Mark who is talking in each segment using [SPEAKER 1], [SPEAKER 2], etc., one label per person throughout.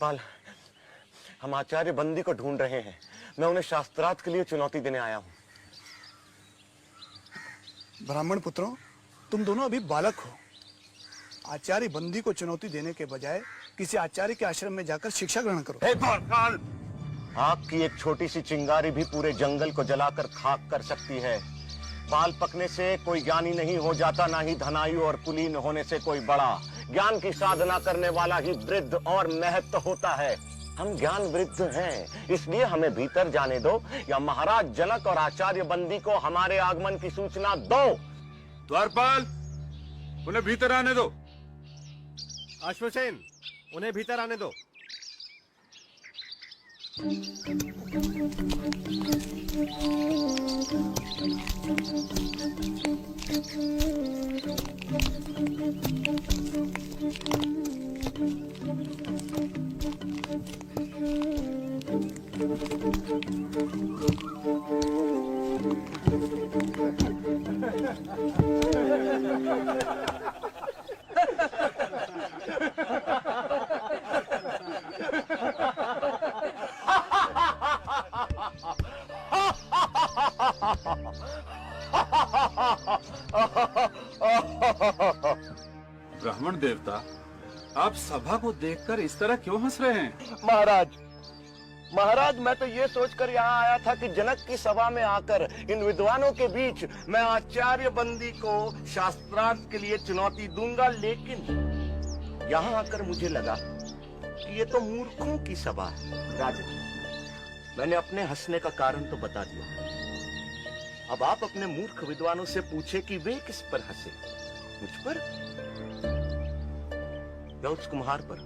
[SPEAKER 1] द्वारपाल, हम आचार्य बंदी को ढूंढ रहे हैं। मैं उन्हें शास्त्रार्थ के लिए चुनौती देने आया हूं।
[SPEAKER 2] ब्राह्मण पुत्रों, तुम दोनों अभी बालक हो। आचार्य बंदी को चुनौती देने के बजाय किसी आचार्य के आश्रम में जाकर शिक्षा ग्रहण करो।
[SPEAKER 1] द्वारपाल, आग की एक छोटी सी चिंगारी भी पूरे जंगल को जलाकर खाक कर सकती है। बाल पकने से कोई ज्ञानी नहीं हो जाता, ना ही धनायु और कुलीन होने से कोई बड़ा। ज्ञान की साधना करने वाला ही वृद्ध और महत्व होता है। हम ज्ञान वृद्ध हैं, इसलिए हमें भीतर जाने दो, या महाराज जनक और आचार्य बंदी को हमारे आगमन की सूचना दो।
[SPEAKER 3] द्वारपाल, उन्हें भीतर आने दो।
[SPEAKER 4] अश्वसेन, उन्हें भीतर आने दो।
[SPEAKER 3] ब्राह्मण देवता, आप सभा को देखकर इस तरह क्यों हंस रहे हैं?
[SPEAKER 1] महाराज, मैं तो ये सोचकर यहाँ आया था कि जनक की सभा में आकर इन विद्वानों के बीच मैं आचार्य बंदी को शास्त्रार्थ के लिए चुनौती दूंगा, लेकिन यहाँ आकर मुझे लगा कि ये तो मूर्खों की सभा है। राजन, मैंने अपने हंसने का कारण तो बता दिया। अब आप अपने मूर्ख विद्वानों से पूछे कि वे किस पर हंसे, मुझ पर या उस कुम्हार पर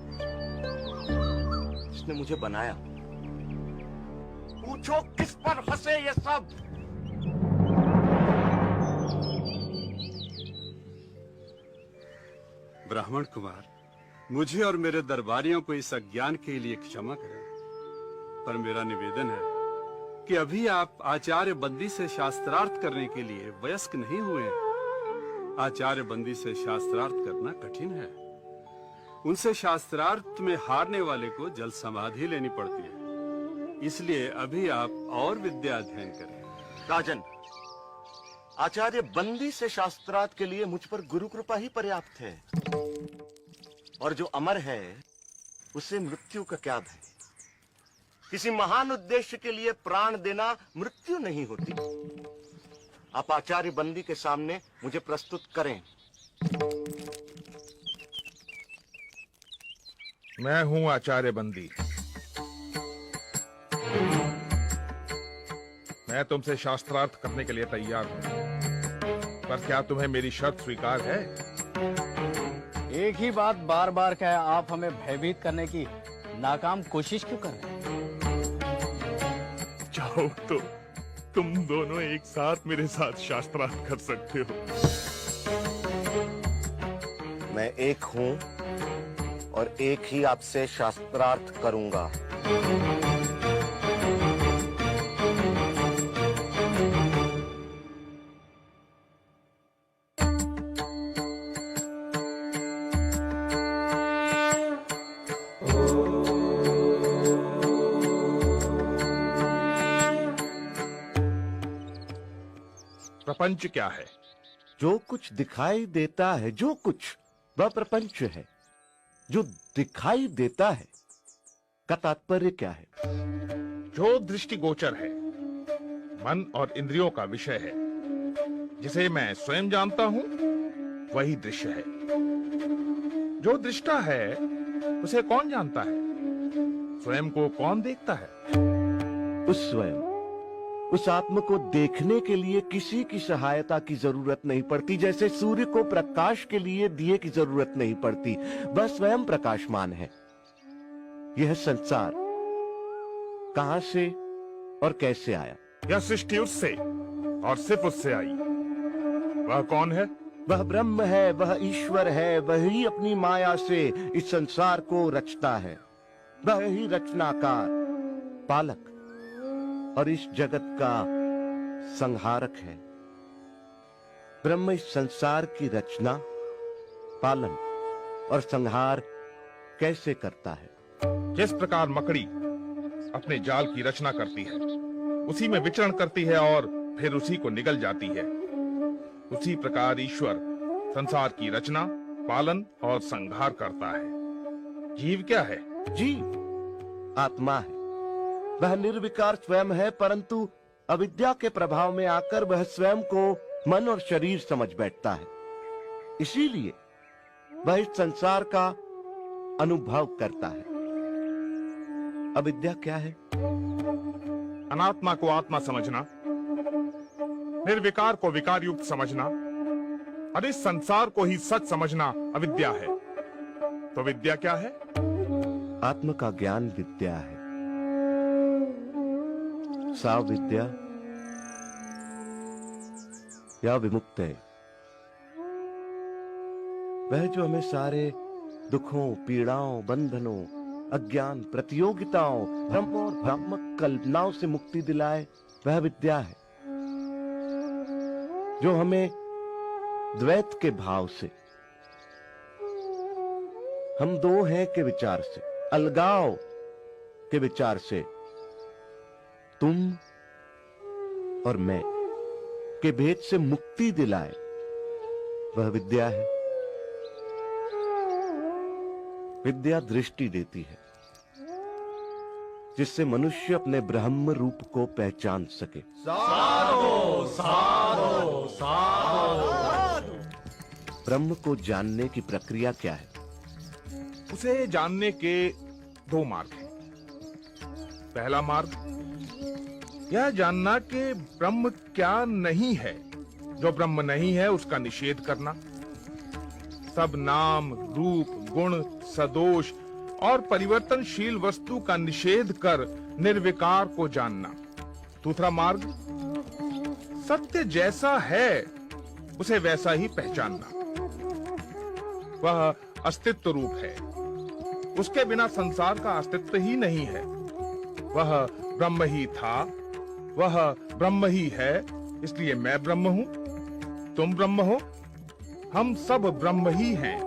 [SPEAKER 1] जिसने मुझे बनाया? पूछो किस पर हंसे ये सब।
[SPEAKER 3] ब्राह्मण कुमार, मुझे और मेरे दरबारियों को इस अज्ञान के लिए क्षमा करें, पर मेरा निवेदन है कि अभी आप आचार्य बंदी से शास्त्रार्थ करने के लिए वयस्क नहीं हुए हैं। आचार्य बंदी से शास्त्रार्थ करना कठिन है। उनसे शास्त्रार्थ में हारने वाले को जल समाधि लेनी पड़ती है। इसलिए अभी आप और विद्या अध्ययन करें।
[SPEAKER 1] राजन, आचार्य बंदी से शास्त्रार्थ के लिए मुझ पर गुरु कृपा ही पर्याप्त है, और जो अमर है उसे मृत्यु का क्या भय। किसी महान उद्देश्य के लिए प्राण देना मृत्यु नहीं होती। आप आचार्य बंदी के सामने मुझे प्रस्तुत करें।
[SPEAKER 5] मैं हूं आचार्य बंदी। मैं तुमसे शास्त्रार्थ करने के लिए तैयार हूं, पर क्या तुम्हें मेरी शर्त स्वीकार है?
[SPEAKER 6] एक ही बात बार बार कह आप हमें भयभीत करने की नाकाम कोशिश क्यों कर रहे हैं?
[SPEAKER 5] चाहो तो तुम दोनों एक साथ मेरे साथ शास्त्रार्थ कर सकते हो।
[SPEAKER 1] मैं एक हूं और एक ही आपसे शास्त्रार्थ करूंगा।
[SPEAKER 5] प्रपंच क्या है?
[SPEAKER 1] जो कुछ दिखाई देता है, जो कुछ, वह प्रपंच है। जो दिखाई देता है का तात्पर्य क्या है?
[SPEAKER 5] जो दृष्टिगोचर है, मन और इंद्रियों का विषय है, जिसे मैं स्वयं जानता हूं, वही दृश्य है। जो दृष्टा है उसे कौन जानता है? स्वयं को कौन देखता है?
[SPEAKER 1] उस स्वयं, उस आत्म को देखने के लिए किसी की सहायता की जरूरत नहीं पड़ती। जैसे सूर्य को प्रकाश के लिए दिए की जरूरत नहीं पड़ती, वह स्वयं प्रकाशमान है। यह संसार कहां से और कैसे आया?
[SPEAKER 5] यह सृष्टि उससे और सिर्फ उससे आई। वह कौन है?
[SPEAKER 1] वह ब्रह्म है, वह ईश्वर है। वही अपनी माया से इस संसार को रचता है। वह ही रचनाकार, पालक और इस जगत का संहारक है। ब्रह्म इस संसार की रचना, पालन और संहार कैसे करता है?
[SPEAKER 5] जिस प्रकार मकड़ी अपने जाल की रचना करती है, उसी में विचरण करती है और फिर उसी को निगल जाती है, उसी प्रकार ईश्वर संसार की रचना, पालन और संहार करता है। जीव क्या है?
[SPEAKER 1] जीव आत्मा है। वह निर्विकार स्वयं है, परंतु अविद्या के प्रभाव में आकर वह स्वयं को मन और शरीर समझ बैठता है। इसीलिए वह इस संसार का अनुभव करता है। अविद्या क्या है?
[SPEAKER 5] अनात्मा को आत्मा समझना, निर्विकार को विकार युक्त समझना और इस संसार को ही सच समझना अविद्या है। तो विद्या क्या है?
[SPEAKER 1] आत्म का ज्ञान विद्या है। सा विद्या या विमुक्त है वह जो हमें सारे दुखों, पीड़ाओं, बंधनों, अज्ञान, प्रतियोगिताओं, भ्रम और भ्रामक कल्पनाओं से मुक्ति दिलाए, वह विद्या है। जो हमें द्वैत के भाव से, हम दो हैं के विचार से, अलगाव के विचार से, तुम और मैं के भेद से मुक्ति दिलाए, वह विद्या है। विद्या दृष्टि देती है जिससे मनुष्य अपने ब्रह्म रूप को पहचान सके। ब्रह्म को जानने की प्रक्रिया क्या है?
[SPEAKER 5] उसे जानने के दो मार्ग हैं। पहला मार्ग यह जानना कि ब्रह्म क्या नहीं है। जो ब्रह्म नहीं है उसका निषेध करना। सब नाम, रूप, गुण, सदोष और परिवर्तनशील वस्तु का निषेध कर निर्विकार को जानना। दूसरा मार्ग सत्य जैसा है उसे वैसा ही पहचानना। वह अस्तित्व रूप है, उसके बिना संसार का अस्तित्व ही नहीं है। वह ब्रह्म ही था, वह ब्रह्म ही है, इसलिए मैं ब्रह्म हूं, तुम ब्रह्म हो, हम सब ब्रह्म ही हैं,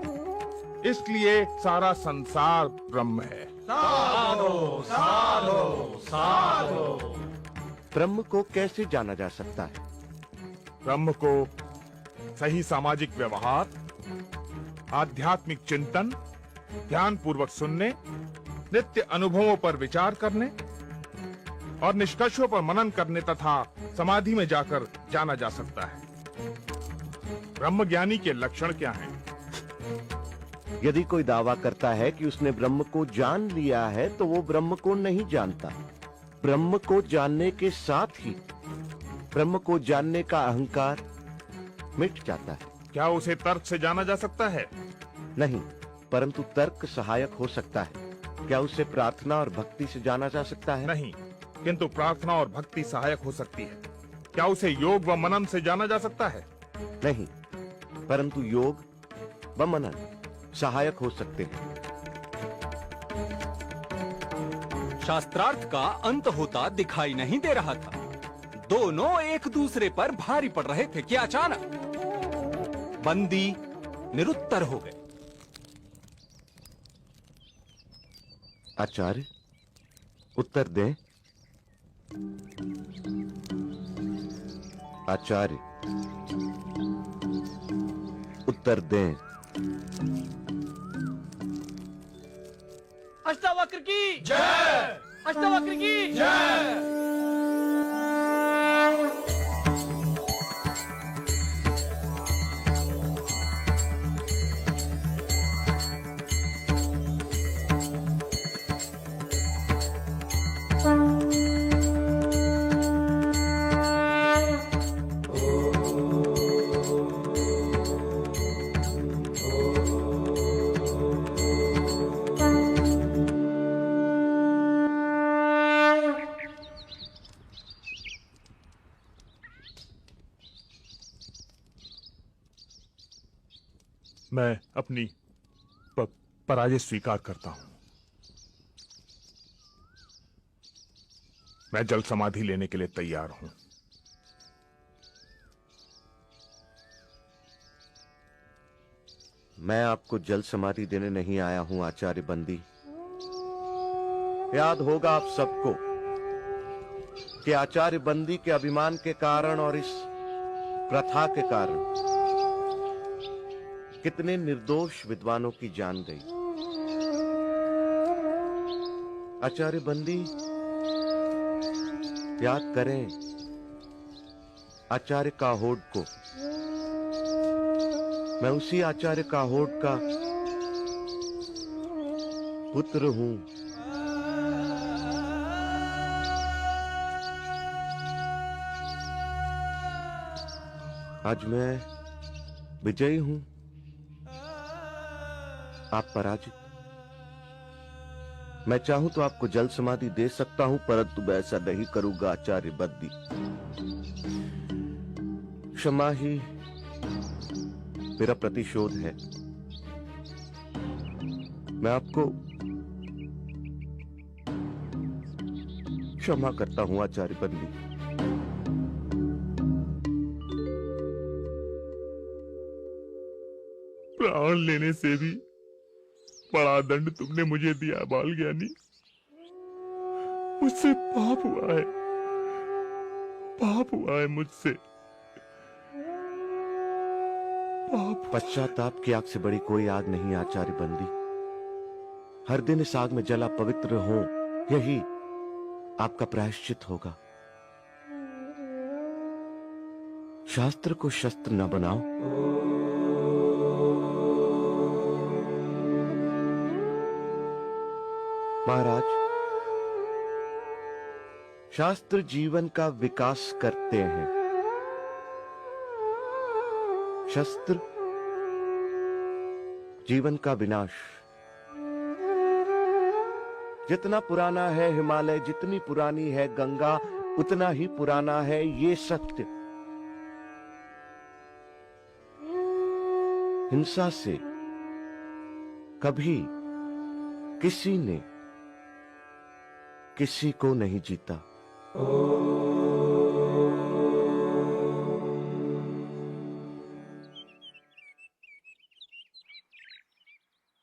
[SPEAKER 5] इसलिए सारा संसार ब्रह्म है।
[SPEAKER 1] साधो साधो साधो। ब्रह्म को कैसे जाना जा सकता है?
[SPEAKER 5] ब्रह्म को सही सामाजिक व्यवहार, आध्यात्मिक चिंतन, ध्यान पूर्वक सुनने, नित्य अनुभवों पर विचार करने और निष्कर्षों पर मनन करने तथा समाधि में जाकर जाना जा सकता है। ब्रह्म ज्ञानी के लक्षण क्या हैं?
[SPEAKER 1] यदि कोई दावा करता है कि उसने ब्रह्म को जान लिया है तो वो ब्रह्म को नहीं जानता। ब्रह्म को जानने के साथ ही ब्रह्म को जानने का अहंकार मिट जाता है।
[SPEAKER 5] क्या उसे तर्क से जाना जा सकता है?
[SPEAKER 1] नहीं, परंतु तर्क सहायक हो सकता है। क्या उसे प्रार्थना और भक्ति से जाना जा सकता है?
[SPEAKER 5] नहीं, किंतु प्रार्थना और भक्ति सहायक हो सकती है। क्या उसे योग व मनन से जाना जा सकता है?
[SPEAKER 1] नहीं, परंतु योग व मनन सहायक हो सकते हैं।
[SPEAKER 7] शास्त्रार्थ का अंत होता दिखाई नहीं दे रहा था। दोनों एक दूसरे पर भारी पड़ रहे थे कि अचानक बंदी निरुत्तर हो गए।
[SPEAKER 1] आचार्य, उत्तर दें। आचार्य, उत्तर दें।
[SPEAKER 7] अष्टावक्र की जय! अष्टावक्र की जय!
[SPEAKER 5] मैं अपनी पराजय स्वीकार करता हूं। मैं जल समाधि लेने के लिए तैयार हूं।
[SPEAKER 1] मैं आपको जल समाधि देने नहीं आया हूं आचार्य बंदी। याद होगा आप सबको कि आचार्य बंदी के अभिमान के कारण और इस प्रथा के कारण कितने निर्दोष विद्वानों की जान गई। आचार्य बंदी, याद करें आचार्य काहोड को। मैं उसी आचार्य काहोड का पुत्र हूं। आज मैं विजयी हूं, आप पराजित। मैं चाहूं तो आपको जल समाधि दे सकता हूं, परंतु मैं ऐसा नहीं करूंगा आचार्य बंदी। क्षमा ही मेरा प्रतिशोध है। मैं आपको क्षमा करता हूं आचार्य बंदी।
[SPEAKER 5] प्राण लेने से भी बड़ा दंड तुमने मुझे दिया बाल ज्ञानी। मुझसे पाप हुआ है, पाप हुआ है मुझसे पाप।
[SPEAKER 1] पश्चाताप की आग से बड़ी कोई आग नहीं आचार्य बंदी। हर दिन इस आग में जला पवित्र हो, यही आपका प्रायश्चित होगा। शास्त्र को शस्त्र न बनाओ। महाराज, शास्त्र जीवन का विकास करते हैं, शस्त्र जीवन का विनाश। जितना पुराना है हिमालय, जितनी पुरानी है गंगा, उतना ही पुराना है ये सत्य। हिंसा से कभी किसी ने किसी को नहीं जीता।